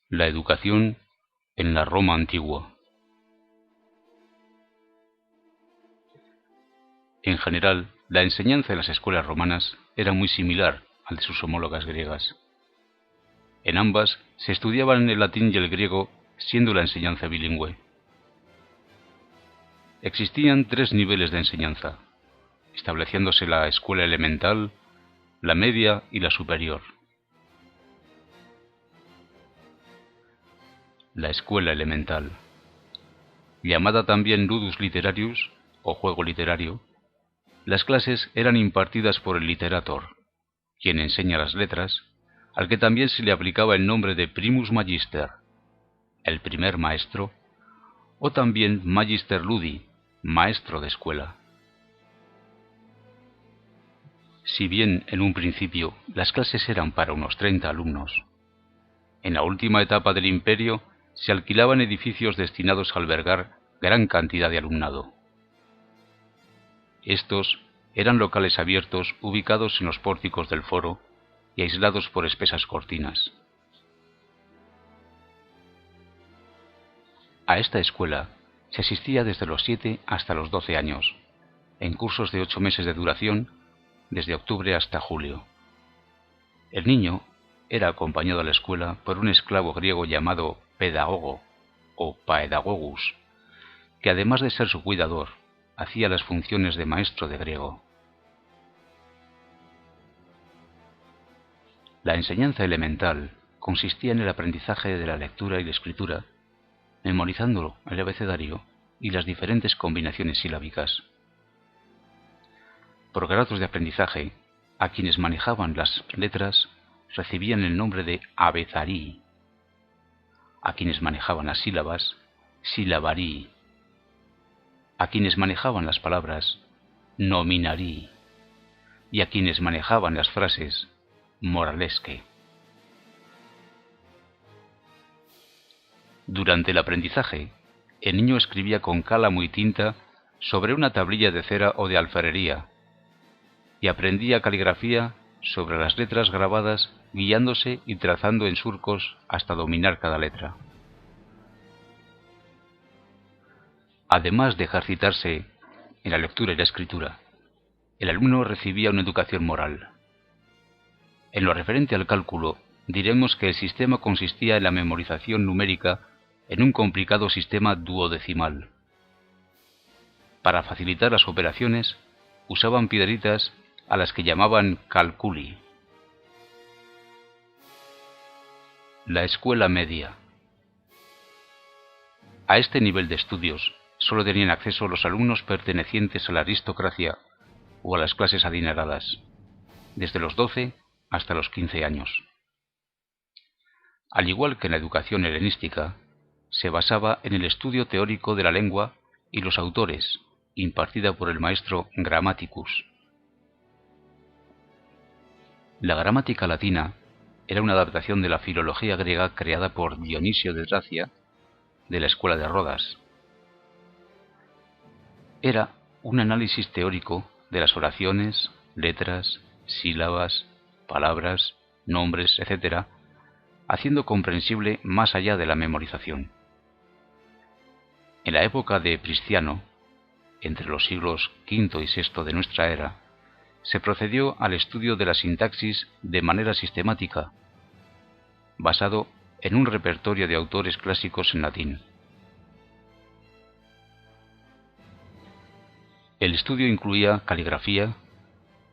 La educación en la Roma antigua. En general, la enseñanza en las escuelas romanas era muy similar al de sus homólogas griegas. En ambas se estudiaban el latín y el griego, siendo la enseñanza bilingüe. Existían 3 niveles de enseñanza, estableciéndose la escuela elemental, la media y la superior. La escuela elemental, llamada también ludus literarius o juego literario, las clases eran impartidas por el literator, quien enseña las letras, al que también se le aplicaba el nombre de primus magister, el primer maestro, o también magister ludi, maestro de escuela. Si bien en un principio las clases eran para unos 30 alumnos, en la última etapa del imperio se alquilaban edificios destinados a albergar gran cantidad de alumnado. Estos eran locales abiertos ubicados en los pórticos del foro y aislados por espesas cortinas. A esta escuela se asistía desde los 7 hasta los 12 años, en cursos de 8 meses de duración, desde octubre hasta julio. El niño era acompañado a la escuela por un esclavo griego llamado pedagogo o paedagogus, que además de ser su cuidador, hacía las funciones de maestro de griego. La enseñanza elemental consistía en el aprendizaje de la lectura y la escritura, memorizando el abecedario y las diferentes combinaciones silábicas. Por grados de aprendizaje, a quienes manejaban las letras recibían el nombre de abezarí, a quienes manejaban las sílabas, silabarí, a quienes manejaban las palabras, nominarí, y a quienes manejaban las frases, moralesque. Durante el aprendizaje, el niño escribía con cálamo y tinta sobre una tablilla de cera o de alfarería, y aprendía caligrafía sobre las letras grabadas, guiándose y trazando en surcos hasta dominar cada letra. Además de ejercitarse en la lectura y la escritura, el alumno recibía una educación moral. En lo referente al cálculo, diremos que el sistema consistía en la memorización numérica en un complicado sistema duodecimal. Para facilitar las operaciones, usaban piedritas a las que llamaban calculi. La escuela media. A este nivel de estudios solo tenían acceso los alumnos pertenecientes a la aristocracia o a las clases adineradas, desde los 12 hasta los 15 años. Al igual que en la educación helenística, se basaba en el estudio teórico de la lengua y los autores, impartida por el maestro Grammaticus. La gramática latina era una adaptación de la filología griega creada por Dionisio de Tracia, de la escuela de Rodas. Era un análisis teórico de las oraciones, letras, sílabas, palabras, nombres, etc., haciendo comprensible más allá de la memorización. En la época de Prisciano, entre los siglos V y VI de nuestra era, se procedió al estudio de la sintaxis de manera sistemática, basado en un repertorio de autores clásicos en latín. El estudio incluía caligrafía,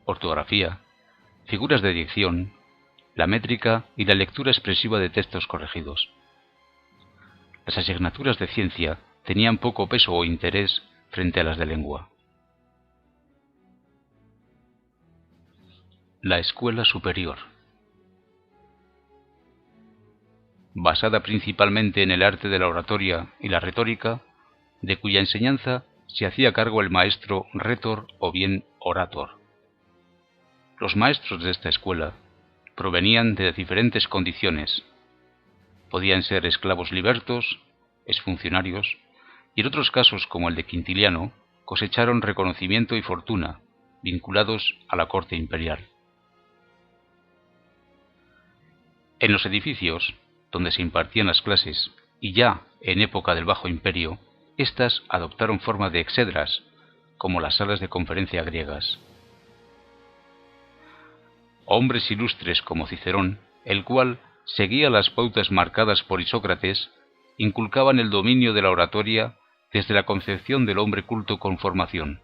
ortografía, figuras de dicción, la métrica y la lectura expresiva de textos corregidos. Las asignaturas de ciencia tenían poco peso o interés frente a las de lengua. La escuela superior. Basada principalmente en el arte de la oratoria y la retórica, de cuya enseñanza se hacía cargo el maestro retor o bien orator. Los maestros de esta escuela provenían de diferentes condiciones. Podían ser esclavos libertos, exfuncionarios, y en otros casos, como el de Quintiliano, cosecharon reconocimiento y fortuna, vinculados a la corte imperial. En los edificios donde se impartían las clases, y ya en época del Bajo Imperio, éstas adoptaron forma de exedras, como las salas de conferencia griegas. Hombres ilustres como Cicerón, el cual seguía las pautas marcadas por Isócrates, inculcaban el dominio de la oratoria desde la concepción del hombre culto con formación.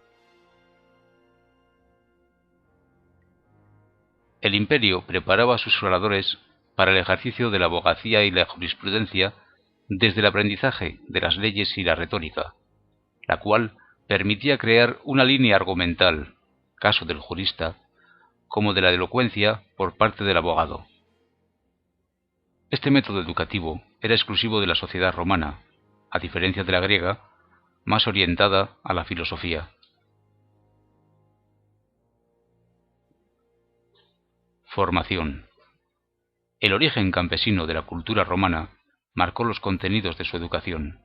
El imperio preparaba a sus oradores para el ejercicio de la abogacía y la jurisprudencia desde el aprendizaje de las leyes y la retórica, la cual permitía crear una línea argumental, caso del jurista, como de la elocuencia por parte del abogado. Este método educativo era exclusivo de la sociedad romana, a diferencia de la griega, más orientada a la filosofía. Formación. El origen campesino de la cultura romana marcó los contenidos de su educación.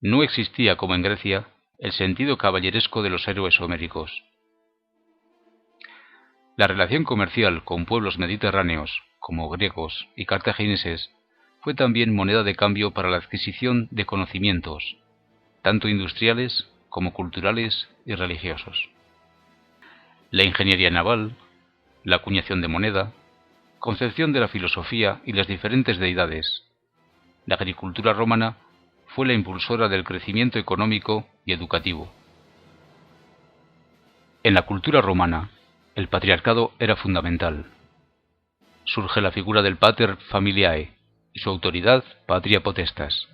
No existía, como en Grecia, el sentido caballeresco de los héroes homéricos. La relación comercial con pueblos mediterráneos, como griegos y cartagineses, fue también moneda de cambio para la adquisición de conocimientos, tanto industriales como culturales y religiosos. La ingeniería naval, la acuñación de moneda, concepción de la filosofía y las diferentes deidades. La agricultura romana fue la impulsora del crecimiento económico y educativo. En la cultura romana, el patriarcado era fundamental. Surge la figura del pater familiae y su autoridad patria potestas.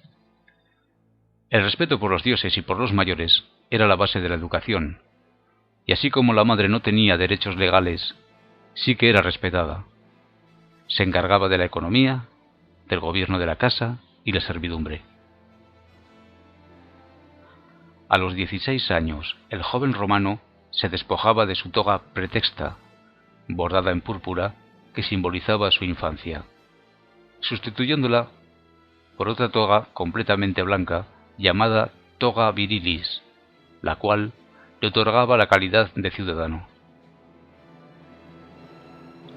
El respeto por los dioses y por los mayores era la base de la educación, y así como la madre no tenía derechos legales, sí que era respetada. Se encargaba de la economía, del gobierno de la casa y la servidumbre. A los 16 años, el joven romano se despojaba de su toga pretexta, bordada en púrpura, que simbolizaba su infancia, sustituyéndola por otra toga completamente blanca llamada toga virilis, la cual le otorgaba la calidad de ciudadano.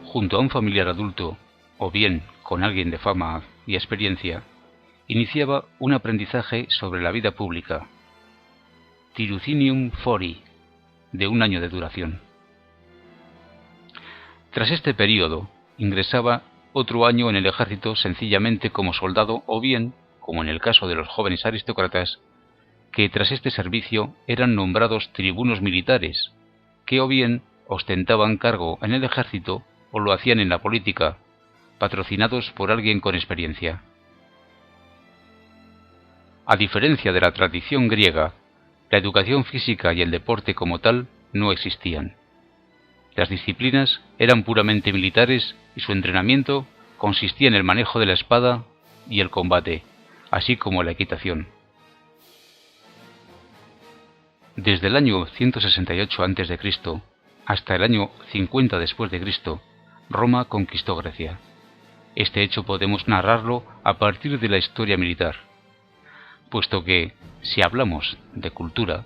Junto a un familiar adulto, o bien con alguien de fama y experiencia, iniciaba un aprendizaje sobre la vida pública, Tirocinium Fori, de 1 año de duración. Tras este período, ingresaba otro año en el ejército sencillamente como soldado o bien, como en el caso de los jóvenes aristócratas, que tras este servicio eran nombrados tribunos militares, que o bien ostentaban cargo en el ejército o lo hacían en la política, patrocinados por alguien con experiencia. A diferencia de la tradición griega, la educación física y el deporte como tal no existían. Las disciplinas eran puramente militares y su entrenamiento consistía en el manejo de la espada y el combate, así como la equitación. Desde el año 168 a.C. hasta el año 50 después de Cristo, Roma conquistó Grecia. Este hecho podemos narrarlo a partir de la historia militar, puesto que, si hablamos de cultura,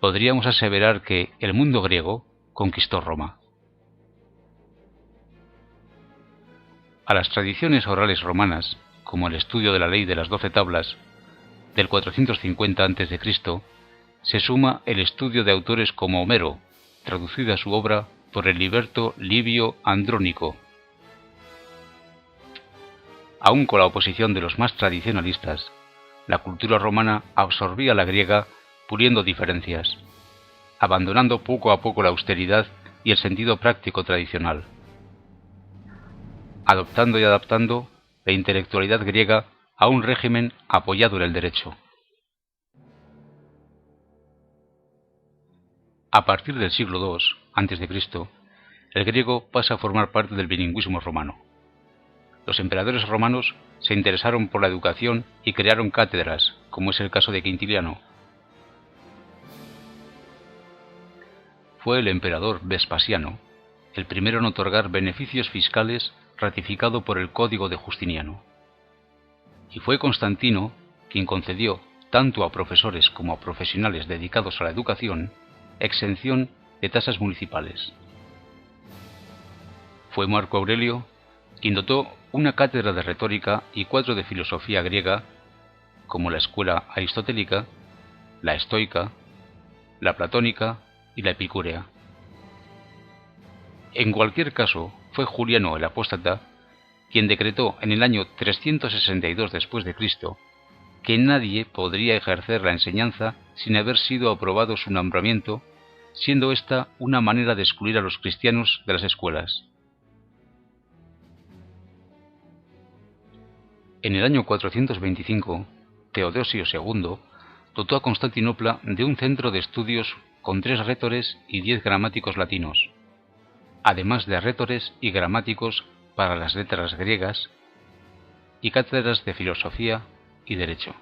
podríamos aseverar que el mundo griego conquistó Roma. A las tradiciones orales romanas, como el estudio de la ley de las 12 tablas, del 450 a.C., se suma el estudio de autores como Homero, traducida su obra por el liberto Livio Andrónico. Aún con la oposición de los más tradicionalistas, la cultura romana absorbía la griega puliendo diferencias, abandonando poco a poco la austeridad y el sentido práctico tradicional, adoptando y adaptando la intelectualidad griega a un régimen apoyado en el derecho. A partir del siglo II a.C., el griego pasa a formar parte del bilingüismo romano. Los emperadores romanos se interesaron por la educación y crearon cátedras, como es el caso de Quintiliano. Fue el emperador Vespasiano el primero en otorgar beneficios fiscales ratificado por el Código de Justiniano. Y fue Constantino quien concedió, tanto a profesores como a profesionales dedicados a la educación, exención de tasas municipales. Fue Marco Aurelio quien dotó una cátedra de retórica y 4 de filosofía griega, como la escuela aristotélica, la estoica, la platónica y la epicúrea. En cualquier caso, fue Juliano el Apóstata quien decretó en el año 362 después de Cristo que nadie podría ejercer la enseñanza sin haber sido aprobado su nombramiento, siendo esta una manera de excluir a los cristianos de las escuelas. En el año 425, Teodosio II dotó a Constantinopla de un centro de estudios con 3 rétores y 10 gramáticos latinos, además de rétores y gramáticos para las letras griegas y cátedras de filosofía y derecho.